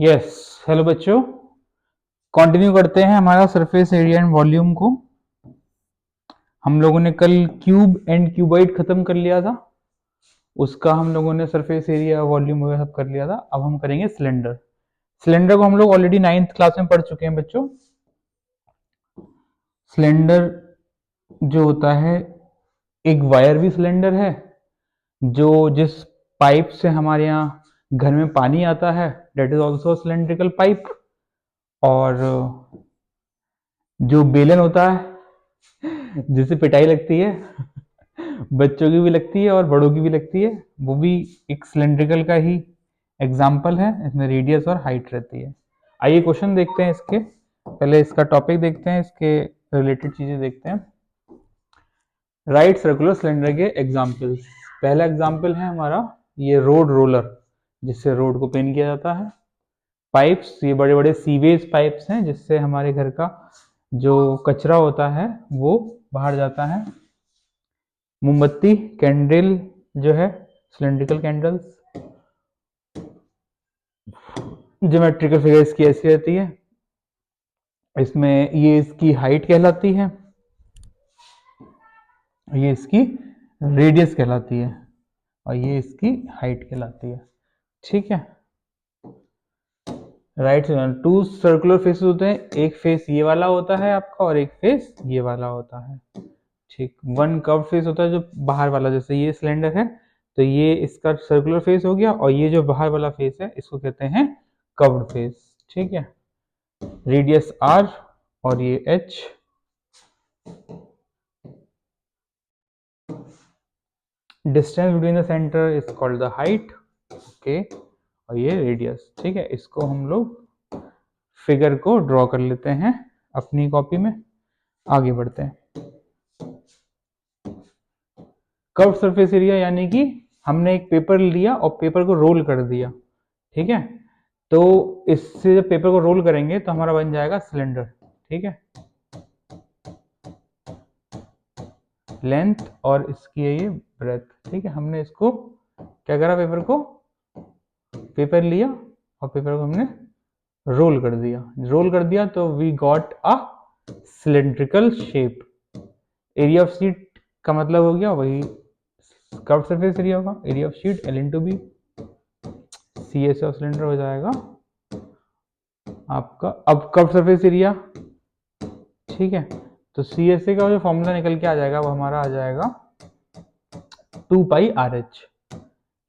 Yes, hello बच्चों। Continue करते हैं हमारा सरफेस एरिया एंड वॉल्यूम को। हम लोगों ने कल क्यूब एंड क्यूबॉइड खत्म कर लिया था। उसका हम लोगों ने सरफेस एरिया वॉल्यूम वगैरह सब कर लिया था। अब हम करेंगे सिलेंडर। सिलेंडर को हम लोग ऑलरेडी 9th क्लास में पढ़ चुके हैं बच्चों। सिलेंडर जो होता है, एक वायर भी सिलेंडर है, जो जिस पाइप से हमारे यहाँ घर में पानी आता है, that is also cylindrical pipe. और जो बेलन होता है जिससे पिटाई लगती है बच्चों की भी लगती है और बड़ों की भी लगती है, वो भी एक सिलेंड्रिकल का ही एग्जाम्पल है। इसमें रेडियस और हाइट रहती है। आइए क्वेश्चन देखते हैं इसके। पहले इसका टॉपिक देखते हैं, इसके रिलेटेड चीजें देखते हैं। राइट सर्कुलर सिलेंडर के एग्जाम्पल्स। पहला एग्जाम्पल है हमारा ये रोड रोलर, जिससे रोड को पेन किया जाता है। पाइप्स, ये बड़े बड़े सीवेज पाइप्स हैं जिससे हमारे घर का जो कचरा होता है वो बाहर जाता है। मोमबत्ती, कैंडल जो है, सिलेंड्रिकल कैंडल्स। ज्योमेट्रिकल फिगर्स की ऐसी रहती है, इसमें ये इसकी हाइट कहलाती है, ये इसकी रेडियस कहलाती है, और ये इसकी हाइट कहलाती है। ठीक है। राइट, टू सर्कुलर फेस होते हैं। एक फेस ये वाला होता है आपका और एक फेस ये वाला होता है। ठीक, वन कर्व फेस होता है जो बाहर वाला, जैसे ये सिलेंडर है तो ये इसका सर्कुलर फेस हो गया, और ये जो बाहर वाला फेस है इसको कहते हैं कर्व्ड फेस। ठीक है। रेडियस आर और ये H. Distance between the centre is called the height. Okay, और ये रेडियस। ठीक है, इसको हम लोग फिगर को ड्रॉ कर लेते हैं अपनी कॉपी में। आगे बढ़ते हैं। कर्व सरफेस एरिया यानी कि हमने एक पेपर लिया और पेपर को रोल कर दिया। ठीक है, तो इससे जब पेपर को रोल करेंगे तो हमारा बन जाएगा सिलेंडर। ठीक है, लेंथ और इसकी है ये ब्रेथ। ठीक है, हमने इसको क्या करा, पेपर लिया और पेपर को हमने रोल कर दिया। रोल कर दिया तो we got a cylindrical shape. Area of sheet का मतलब हो गया वही कर्व सरफेस एरिया होगा, area of sheet L into B. C S of cylinder हो जाएगा आपका अब कर्व सरफेस एरिया। ठीक है, तो सी एस ए का जो फॉर्मूला निकल के आ जाएगा वो हमारा आ जाएगा 2 पाई आर एच।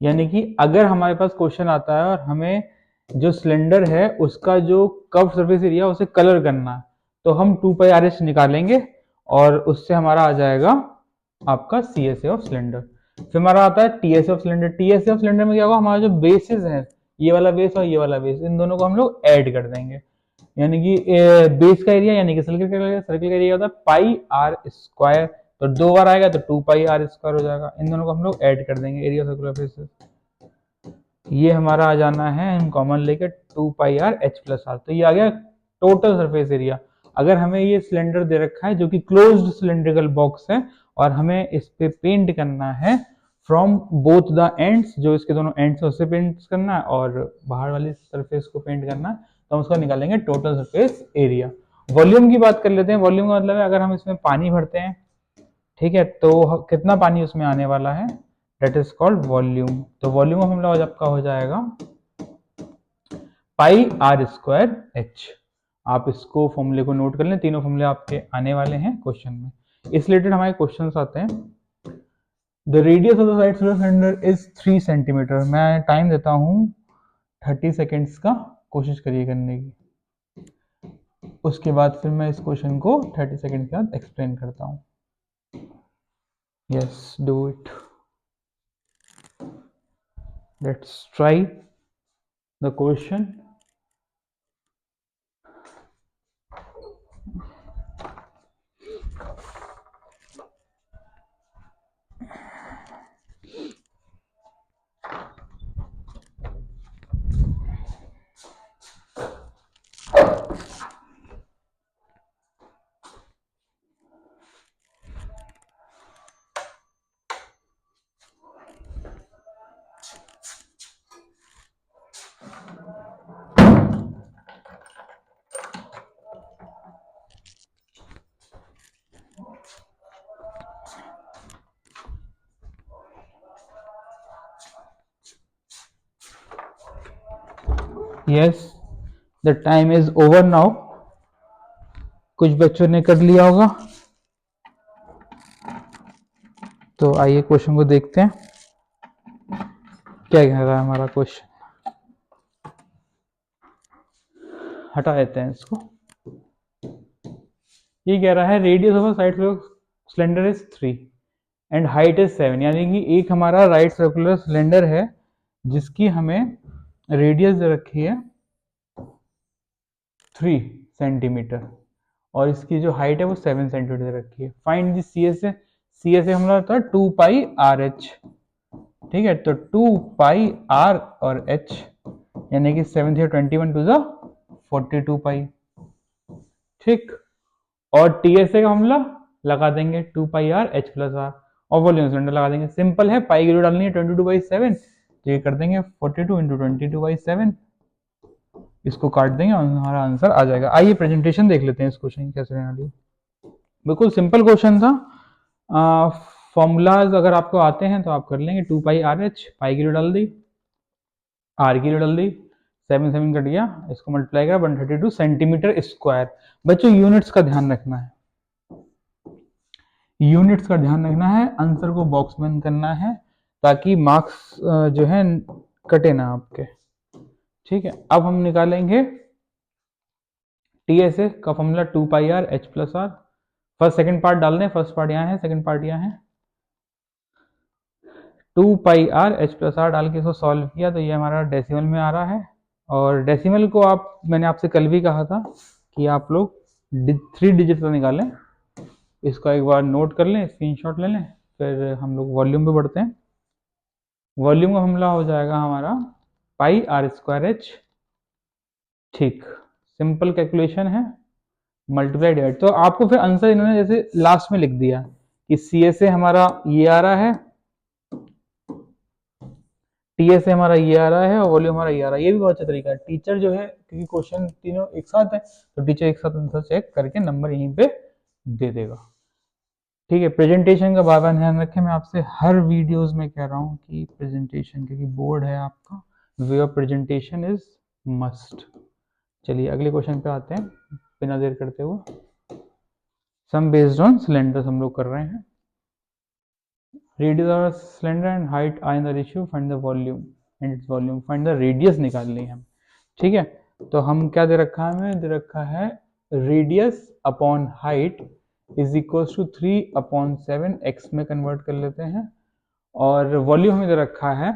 यानी कि अगर हमारे पास क्वेश्चन आता है और हमें जो सिलेंडर है उसका जो कर्व सरफेस एरिया उसे कलर करना है, तो हम 2 पाई आर एच निकालेंगे और उससे हमारा आ जाएगा आपका C S A of cylinder. फिर हमारा आता है T S of cylinder. T S of cylinder में क्या होगा, हमारा जो बेसिस है, ये वाला बेस और ये वाला बेस, इन दोनों को हम लोग ऐड कर देंगे। यानी कि बेस का एरिया यानी कि सर्कल का एरिया होता है पाई आर स्क्वायर, तो 2 बार आएगा तो 2 पाई आर स्क्वायर हो जाएगा। इन दोनों को हम लोग ऐड कर देंगे, एरिया सर्कुलर फेसेस। ये हमारा आ जाना है, हम कॉमन लेके 2 pi R H plus are, तो ये आ गया टोटल सरफेस एरिया। अगर हमें ये सिलेंडर दे रखा है जो कि क्लोज्ड सिलेंड्रिकल बॉक्स है और हमें इस पे पेंट करना है फ्रॉम बोथ द एंड्स, जो इसके दोनों एंड्स है उससे पेंट करना है और बाहर वाली सरफेस को पेंट करना है, तो हम उसका निकालेंगे टोटल सरफेस एरिया। वॉल्यूम की बात कर लेते हैं। वॉल्यूम का मतलब है अगर हम इसमें पानी भरते हैं, ठीक है, तो कितना पानी उसमें आने वाला है, डेट इज कॉल्ड वॉल्यूम। तो वॉल्यूम हम लोग आपका हो जाएगा पाई आर स्क्वायर एच। आप इसको फॉर्मूले को नोट कर लें, तीनों फॉर्मूले आपके आने वाले हैं क्वेश्चन में। इस रिलेटेड हमारे क्वेश्चन आते हैं। The radius of the side cylinder is 3 centimetre. मैं टाइम देता हूं 30 सेकेंड्स का, कोशिश करिए करने की। उसके बाद फिर मैं इस क्वेश्चन को 30 सेकेंड के बाद एक्सप्लेन करता हूं। Yes, do it. Let's try the question. Yes, the time is over now. कुछ बच्चों ने कर लिया होगा, तो आइए क्वेश्चन को देखते हैं क्या कह रहा है हमारा क्वेश्चन। हटा देते हैं इसको। ये कह रहा है radius of side cylinder is 3 and height is 7, यानी कि एक हमारा राइट सर्कुलर सिलेंडर है जिसकी हमें रेडियस रखी है 3 सेंटीमीटर और इसकी जो हाइट है वो 7 सेंटीमीटर रखी है। Find the C S A. C S A हमारा था 2 पाई आर एच, ठीक है, तो 2 पाई आर और एच यानी कि 7 से 21 टू द 42 पाई, ठीक। और टीएसए का फॉर्मूला लगा देंगे 2 pi R H plus are और वॉल्यूम सिलेंडर लगा देंगे। सिंपल है, पाई की वैल्यू डालनी है 22/7, तो ये कर देंगे 42 इंटू 22/7, इसको काट देंगे और हमारा आंसर आ जाएगा। आइए प्रेजेंटेशन देख लेते हैं इस क्वेश्चन की कैसे रहने वाली। बिल्कुल सिंपल क्वेश्चन था। फॉर्मूलाज अगर आपको आते हैं तो आप कर लेंगे। 2 पाई आर एच, पाई की वैल्यू डाल दी, आर की वैल्यू डाल दी, 7 7 कट गया, इसको मल्टीप्लाई करा 132 सेंटीमीटर स्क्वायर। बच्चों यूनिट्स का ध्यान रखना है, यूनिट्स का ध्यान रखना है, आंसर को बॉक्स में करना है ताकि मार्क्स जो है कटे ना आपके, ठीक है। अब हम निकालेंगे टीएसए का formula 2 pi R H plus R. First second part डाल दें, फर्स्ट पार्ट यहाँ है, सेकंड पार्ट यहाँ है। 2 pi R H plus are डाल के इसको सॉल्व किया तो ये हमारा डेसिमल में आ रहा है। और डेसिमल को मैंने आपसे कल भी कहा था कि आप लोग 3 डिजिट का निकालें। इसको एक बार नोट कर लें, स्क्रीनशॉट ले लें, फिर हम लोग वॉल्यूम पे बढ़ते हैं। वॉल्यूम का हमला हो जाएगा हमारा पाई आर स्क्वायर एच, ठीक। सिंपल कैलकुलेशन है, मल्टीप्लाई डिवाइड। तो आपको फिर आंसर इन्होंने जैसे लास्ट में लिख दिया कि सी एस ए हमारा ये आ रहा है, टी एस ए हमारा ये आ रहा है और वॉल्यूम हमारा ये आ रहा है। ये भी बहुत अच्छा तरीका है। टीचर जो है, क्योंकि क्वेश्चन तीनों एक साथ है, तो टीचर एक साथ आंसर चेक करके नंबर यहीं पे दे देगा, ठीक है। प्रेजेंटेशन का बार बार ध्यान रखें, मैं आपसे हर वीडियोस में कह रहा हूँ कि प्रेजेंटेशन, क्योंकि बोर्ड है आपका, way of presentation is must. चलिए अगले क्वेश्चन पे आते हैं बिना देर करते हुए। सम बेस्ड ऑन सिलेंडर्स हम लोग कर रहे हैं। Radius of cylinder and height are in the ratio, find the volume and its volume, find the radius निकालनी है, ठीक है। तो हम क्या दे रखा है, हमें दे रखा है radius upon height is equal to 3/7, X में कन्वर्ट कर लेते हैं। और वॉल्यूम हमें दे रखा है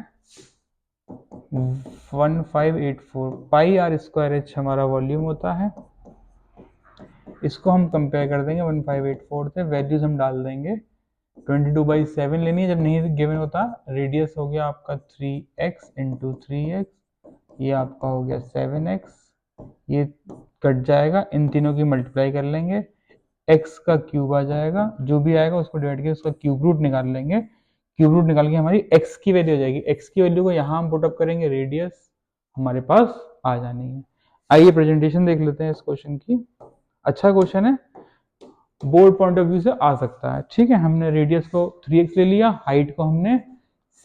1584 पाई आर स्क्वायर एच हमारा वॉल्यूम होता है। इसको हम कंपेयर कर देंगे 1584 से, वैल्यूज हम डाल देंगे 22/7 लेनी है, जब नहीं गिवन होता। रेडियस हो गया आपका 3x इंटू 3x, ये आपका हो गया 7x, ये कट जाएगा, इन तीनों की मल्टीप्लाई कर लेंगे, x का क्यूब आ जाएगा, जो भी आएगा उसको डिवाइड करके उसका क्यूब रूट निकाल लेंगे। क्यूब रूट निकाल के हमारी x की वैल्यू हो जाएगी। x की वैल्यू को यहाँ हम पुटअप करेंगे, रेडियस हमारे पास आ जानी है। आइए प्रेजेंटेशन देख लेते हैं इस क्वेश्चन की। अच्छा क्वेश्चन है, बोर्ड पॉइंट ऑफ व्यू से आ सकता है, ठीक है। हमने रेडियस को 3x ले लिया, हाइट को हमने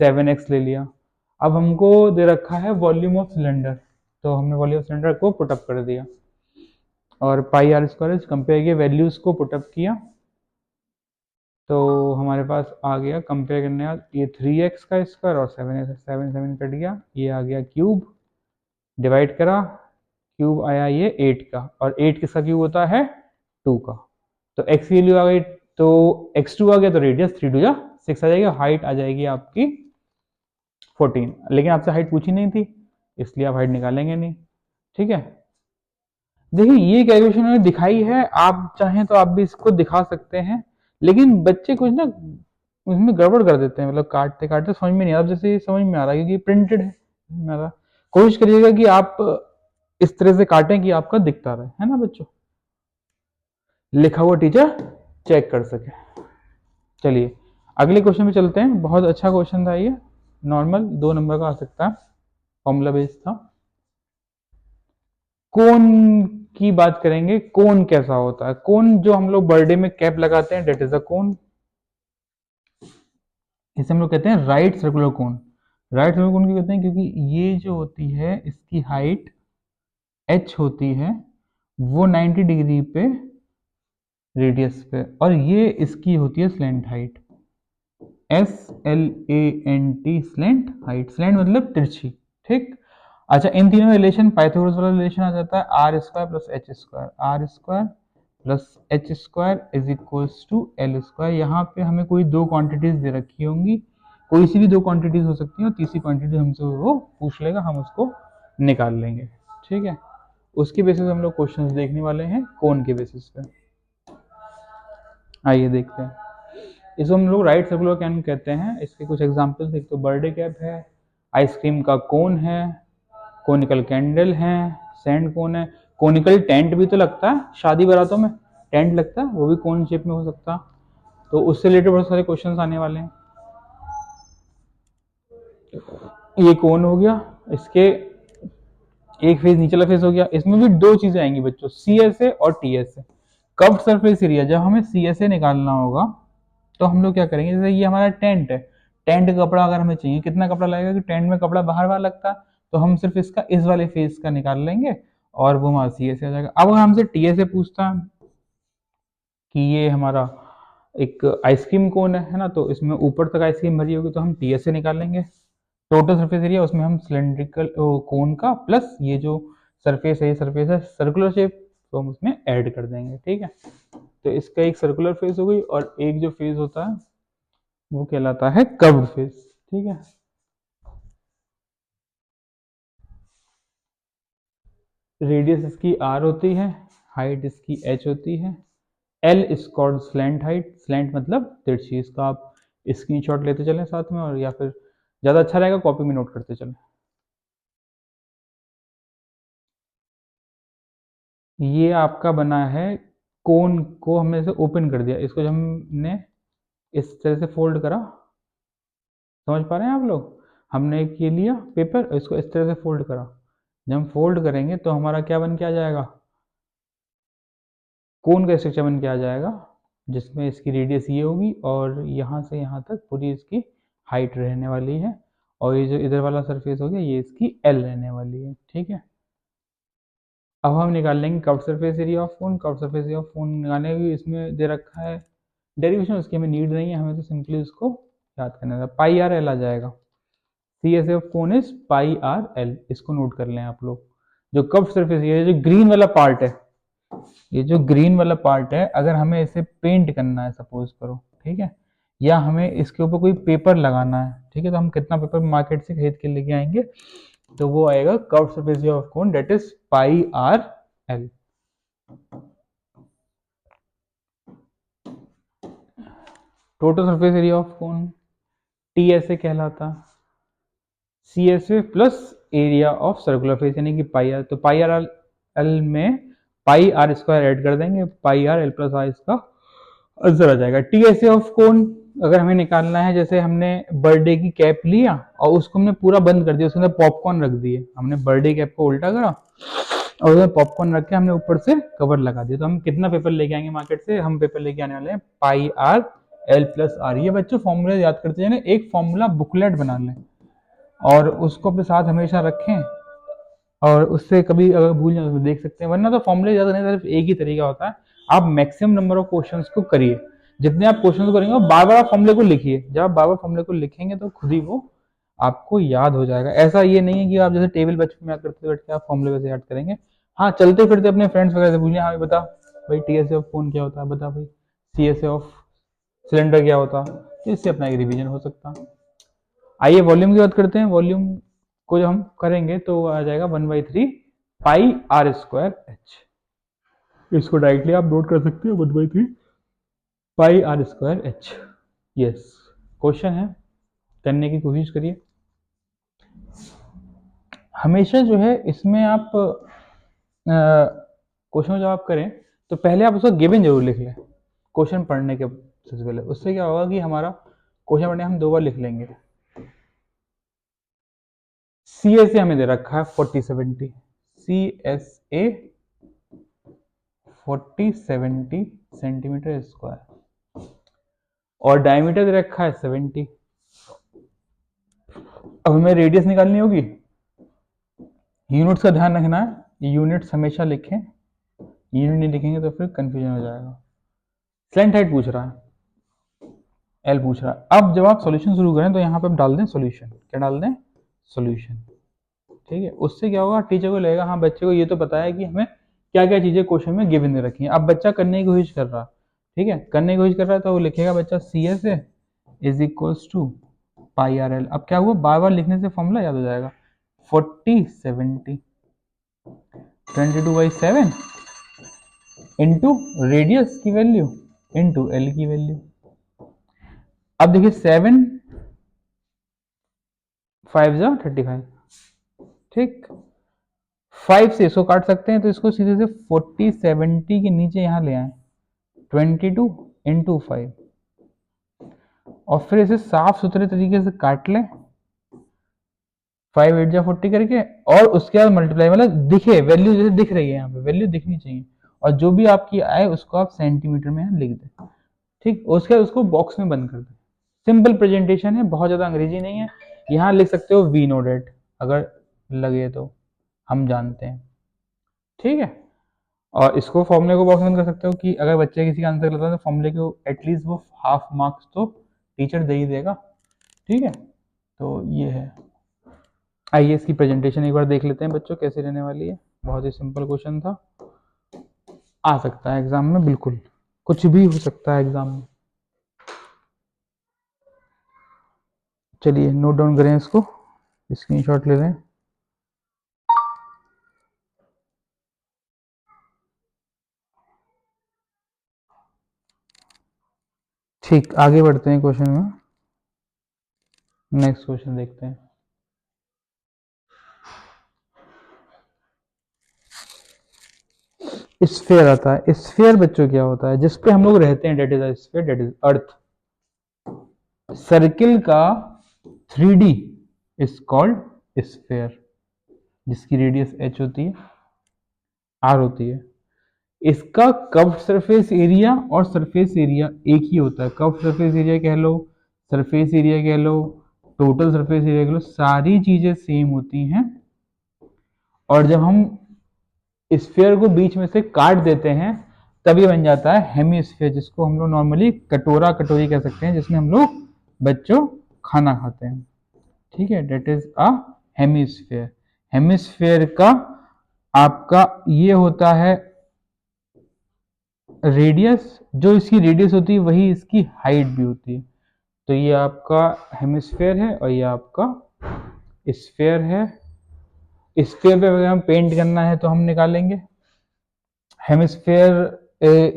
7x ले लिया। अब हमको दे रखा है वॉल्यूम ऑफ सिलेंडर, तो हमने वॉल्यूम ऑफ सिलेंडर को पुटअप कर दिया और पाई आर स्क्वायर कंपेयर किया, वैल्यूज को पुटअप किया, तो हमारे पास आ गया कंपेयर करने का ये 3x का स्क्वायर और 7x, 7 7 कट गया, ये आ गया क्यूब, डिवाइड करा, क्यूब आया ये 8 का, और 8 किसका क्यूब होता है 2 का, तो x की वैल्यू आ गई, तो x2 आ गया, तो रेडियस 3 2 जा 6 आ जाएगी, हाइट आ जाएगी आपकी 14। लेकिन आपसे हाइट पूछी नहीं थी इसलिए आप हाइट निकालेंगे नहीं, ठीक है। देखिए ये कैलकुलेशन मैंने दिखाई है, आप चाहें तो आप भी इसको दिखा सकते हैं, लेकिन बच्चे कुछ ना उसमें गड़बड़ कर देते हैं, मतलब काटते काटते समझ में नहीं आ रहा। जैसे ये समझ में आ रहा है क्योंकि प्रिंटेड है मेरा। कोशिश करिएगा कि आप इस तरह से काटें कि आपका दिखता रहे, है ना बच्चों, लिखा हुआ टीचर चेक कर सके। चलिए अगले क्वेश्चन में चलते हैं। बहुत अच्छा क्वेश्चन था ये, नॉर्मल 2 नंबर का आ सकता है, फॉर्मूला बेस्ड था। कोन की बात करेंगे। कोन कैसा होता है, कोन जो हम लोग बर्थडे में कैप लगाते हैं, डेट इज अ कोन। इसे हम लोग कहते हैं right circular cone. Right circular cone क्यों कहते हैं, क्योंकि ये जो होती है इसकी हाइट एच होती है वो 90 डिग्री पे रेडियस पे, और ये इसकी होती है slant height, SLANT slant height, slant मतलब तिरछी, ठीक। अच्छा, इन तीनों रिलेशन पाइथागोरस वाला रिलेशन आ जाता है R square plus H square, R square plus H square is equals to L square. यहाँ पे हमें कोई दो क्वांटिटीज दे रखी होंगी, कोई सी भी दो क्वांटिटीज हो सकती है, और तीसरी क्वांटिटी हमसे वो पूछ लेगा, हम उसको निकाल लेंगे, ठीक है। उसके बेसिस हम लोग क्वेश्चंस देखने वाले हैं कोन के बेसिस पे। आइए देखते हैं, इसको हम लोग राइट सर्कुलर कैन कहते हैं। इसके कुछ एग्जांपल्स, एक तो बर्थडे कैप है, आइसक्रीम का कोन है, कोनिकल कैंडल है, सैंड कोन है, कोनिकल टेंट भी तो लगता है शादी बारातों में, टेंट लगता है, वो भी कोन शेप में हो सकता। तो उससे रिलेटेड बहुत सारे क्वेश्चंस आने वाले हैं। ये कोन हो गया, इसके एक फेज नीचे फेस हो गया, इसमें भी दो चीजें आएंगी बच्चों, CSA और TSA। कर्व्ड सरफेस एरिया, जब हमें CSA निकालना होगा तो हम लोग क्या करेंगे, जैसे ये हमारा टेंट है, टेंट का कपड़ा अगर हमें चाहिए, कितना कपड़ा लगेगा, कि टेंट में कपड़ा बाहर बाहर लगता है, तो हम सिर्फ इसका इस वाले फेस का निकाल लेंगे और वो हमारा CSA आ जाएगा। अब अगर हमसे TSA पूछता है कि ये हमारा एक आइसक्रीम कोन है ना, तो इसमें ऊपर तक आइसक्रीम भरी होगी, तो हम TSA निकाल लेंगे, टोटल सरफेस एरिया, उसमें हम सिलेंड्रिकल कोन का प्लस ये जो सरफेस है, ये सरफेस है सर्कुलर शेप, तो हम उसमें ऐड कर देंगे, ठीक है। तो इसका एक सर्कुलर फेस हो गई, और एक जो फेस होता है वो कहलाता है कर्व्ड फेस, ठीक है। रेडियस इसकी r होती है, हाइट इसकी h होती है, l is called slant height, slant मतलब तिरछी। इसका आप स्क्रीनशॉट लेते चलें साथ में, और या फिर ज़्यादा अच्छा रहेगा कॉपी में नोट करते चलें। ये आपका बना है, कोन को हमने इसे ओपन कर दिया, इसको जब हमने इस तरह से फोल्ड करा, समझ पा रहे हैं आप लोग, हमने ये लिया पेपर, इसको इस तरह से फोल्ड करा, जब हम फोल्ड करेंगे तो हमारा क्या बन के आ जाएगा, कोन का स्ट्रक्चर बन के आ जाएगा, जिसमें इसकी रेडियस ये होगी, और यहाँ से यहाँ तक पूरी इसकी हाइट रहने वाली है, और ये जो इधर वाला सरफेस हो गया, ये इसकी एल रहने वाली है, ठीक है। अब हम निकाल लेंगे curve surface area of cone. Curve surface area of cone निकालने की इसमें दे रखा है डेरिवेशन, उसकी हमें नीड नहीं है, हमें तो सिंपली उसको याद करना है, पाई आर एल आ जाएगा। CSA of cone is pi R L, इसको नोट कर लें आप लोग। जो कर्व सरफेस एरिया, जो ग्रीन वाला पार्ट है, ये जो ग्रीन वाला पार्ट है, अगर हमें इसे पेंट करना है सपोज करो, ठीक है, या हमें इसके ऊपर कोई पेपर लगाना है, ठीक है, तो हम कितना पेपर मार्केट से खरीद के लेके आएंगे, तो वो आएगा curve surface area of cone, that is pi R L. Total surface area of cone TSA कहलाता, CSA plus area of circular face, यानी कि पाई आर, तो पाई आर एल में पाई आर स्क्वायर ऐड कर देंगे, पाई आर एल प्लस आर इसका answer आ जाएगा। TSA of cone अगर हमें निकालना है, जैसे हमने बर्थडे की कैप लिया और उसको हमने पूरा बंद कर दिया, उसके अंदर पॉपकॉर्न रख दिए, हमने बर्थडे कैप को उल्टा करा और उसमें पॉपकॉर्न रख के हमने ऊपर से कवर लगा दिया, तो हम कितना पेपर लेके आएंगे मार्केट से, हम पेपर लेके आने वाले हैं पाई आर एल प्लस आर। ये बच्चों फॉर्मूला याद करते जाए, एक फॉर्मूला बुकलेट बना लें और उसको अपने साथ हमेशा रखें, और उससे कभी अगर भूल जाए तो देख सकते हैं, वरना तो फॉर्मूले ज़्यादा नहीं, सिर्फ एक ही तरीका होता है, आप मैक्सिमम नंबर ऑफ क्वेश्चंस को करिए, जितने आप क्वेश्चंस करेंगे बार बार फॉर्मूले को लिखिए, जब आप बार बार फॉर्मूले को लिखेंगे तो खुद ही वो आपको याद हो जाएगा। ऐसा ये नहीं है कि आप जैसे टेबल बचपन में याद करते बैठ के आप फॉर्मूले वैसे याद करेंगे, हाँ चलते फिरते अपने फ्रेंड्स वगैरह से पूछिए, हाँ बता भाई TSA ऑफ फोन क्या होता है, बता भाई CSA ऑफ सिलेंडर क्या होता, तो इससे अपना एक रिवीजन हो सकता। आइए वॉल्यूम की बात करते हैं, वॉल्यूम को जब हम करेंगे तो आ जाएगा 1/3 पाई आर स्क्वायर एच, इसको डायरेक्टली आप नोट कर सकते हो 1/3 pi R square H. Yes, question है, करने की कोशिश करिए। हमेशा जो है इसमें आप क्वेश्चन जब आप करें तो पहले आप उसका गिवन जरूर लिख लें क्वेश्चन पढ़ने के सबसे पहले, उससे क्या होगा कि हमारा क्वेश्चन पढ़ने हम 2 बार लिख लेंगे। CSA हमें दे रखा है 40-70, CSA 40-70 सेंटीमीटर स्क्वायर, और डायमीटर दे रखा है 70। अब हमें रेडियस निकालनी होगी, यूनिट्स का ध्यान रखना है, यूनिट्स हमेशा लिखें, यूनिट नहीं लिखेंगे तो फिर कंफ्यूजन हो जाएगा। स्लैंट हाइट पूछ रहा है, एल पूछ रहा है। अब जब आप सॉल्यूशन शुरू करें तो यहाँ पे आप डाल दें सॉल्यूशन, क्या डाल दें, सॉल्यूशन। ठीक है, उससे क्या होगा, टीचर को लगेगा हाँ बच्चे को ये तो पता है कि हमें क्या क्या चीजें क्वेश्चन में गिवन दे रखी हैं। अब बच्चा करने की कोशिश कर रहा है, ठीक है, करने की कोशिश कर रहा है तो वो लिखेगा बच्चा C S A is equals to pi R L. अब क्या हुआ, बार बार लिखने से फॉर्मूला याद हो जाएगा, 40 70 22/7 इंटू रेडियस की वैल्यू इंटू एल की वैल्यू। अब देखिए 7 5 जा 35, ठीक, 5 से इसको काट सकते हैं तो इसको सीधे से 40 70 के नीचे यहाँ ले आए, 22 इंटू 5, और फिर इसे साफ सुथरे तरीके से काट लें 5 8 जा 40 करके, और उसके बाद मल्टीप्लाई, मतलब दिखे वैल्यू जैसे दिख रही है, यहाँ पे वैल्यू दिखनी चाहिए, और जो भी आपकी आए उसको आप सेंटीमीटर में लिख दें, ठीक। उसके बाद उसको बॉक्स में बंद कर दें। सिंपल प्रेजेंटेशन है, बहुत ज्यादा अंग्रेजी नहीं है। यहाँ लिख सकते हो वी नोडेड अगर लगे तो, हम जानते हैं, ठीक है। और इसको फॉर्मूले को बॉक्स में बंद कर सकते हो कि अगर बच्चे किसी का आंसर गलत है तो फॉर्मूले को एटलीस्ट वो हाफ मार्क्स तो टीचर दे ही देगा, ठीक है। तो ये है, आइए इसकी प्रेजेंटेशन एक बार देख लेते हैं बच्चों कैसे रहने वाली है। बहुत ही सिंपल क्वेश्चन था, आ सकता है एग्जाम में, बिल्कुल कुछ भी हो सकता है एग्जाम में। चलिए नोट डाउन करें इसको, स्क्रीनशॉट ले लें। ठीक, आगे बढ़ते हैं क्वेश्चन में, नेक्स्ट क्वेश्चन देखते हैं। स्फीयर आता है, स्फीयर बच्चों क्या होता है, जिसपे हम लोग रहते हैं, that is sphere, that is earth. Circle का 3D इज कॉल्ड स्फीयर, जिसकी रेडियस h होती है, r होती है। इसका कर्व्ड सरफेस एरिया और सरफेस एरिया एक ही होता है। कर्व्ड सरफेस एरिया कह लो, सरफेस एरिया कह लो, टोटल सरफेस एरिया कह लो, सारी चीजें सेम होती हैं। और जब हम स्फीयर को बीच में से काट देते हैं तब ये बन जाता है हेमीस्फीयर, जिसको हम लोग नॉर्मली कटोरा कटोरी कह सकते हैं, जिसमें हम लोग बच्चों खाना खाते हैं, ठीक है। That is a hemisphere. Hemisphere का आपका ये होता है रेडियस, जो इसकी रेडियस होती है वही इसकी हाइट भी होती है। तो ये आपका हेमिस्फेयर है और ये आपका स्फेयर है। स्फेयर पे अगर हम पेंट करना है तो हम निकालेंगे हेमिस्फेयर,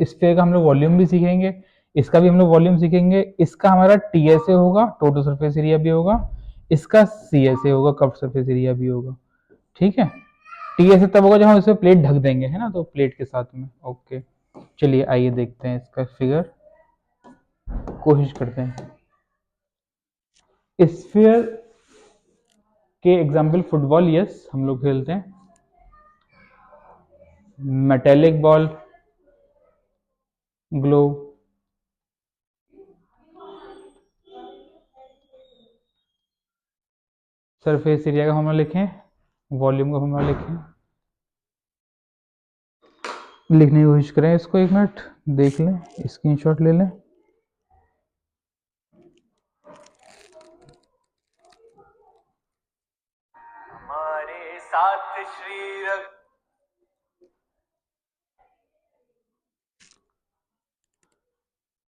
स्फेयर का हम लोग वॉल्यूम भी सीखेंगे, इसका भी हम लोग वॉल्यूम सीखेंगे। इसका हमारा टीएसए होगा, टोटल सरफेस एरिया भी होगा, इसका सीएसए होगा, कर्व सरफेस एरिया भी होगा, ठीक है। टीएसए तब होगा जब हम इसमें प्लेट ढक देंगे, है ना, तो प्लेट के साथ में, ओके। चलिए आइए देखते हैं इसका फिगर, कोशिश करते हैं। स्फीयर के एग्जाम्पल फुटबॉल, यस हम लोग खेलते हैं, metallic ball, globe, surface area का फॉर्मूला लिखें, वॉल्यूम का फॉर्मूला लिखें, लिखने की कोशिश करें इसको, एक मिनट देख लें, स्क्रीनशॉट ले लें। हमारे साथ श्री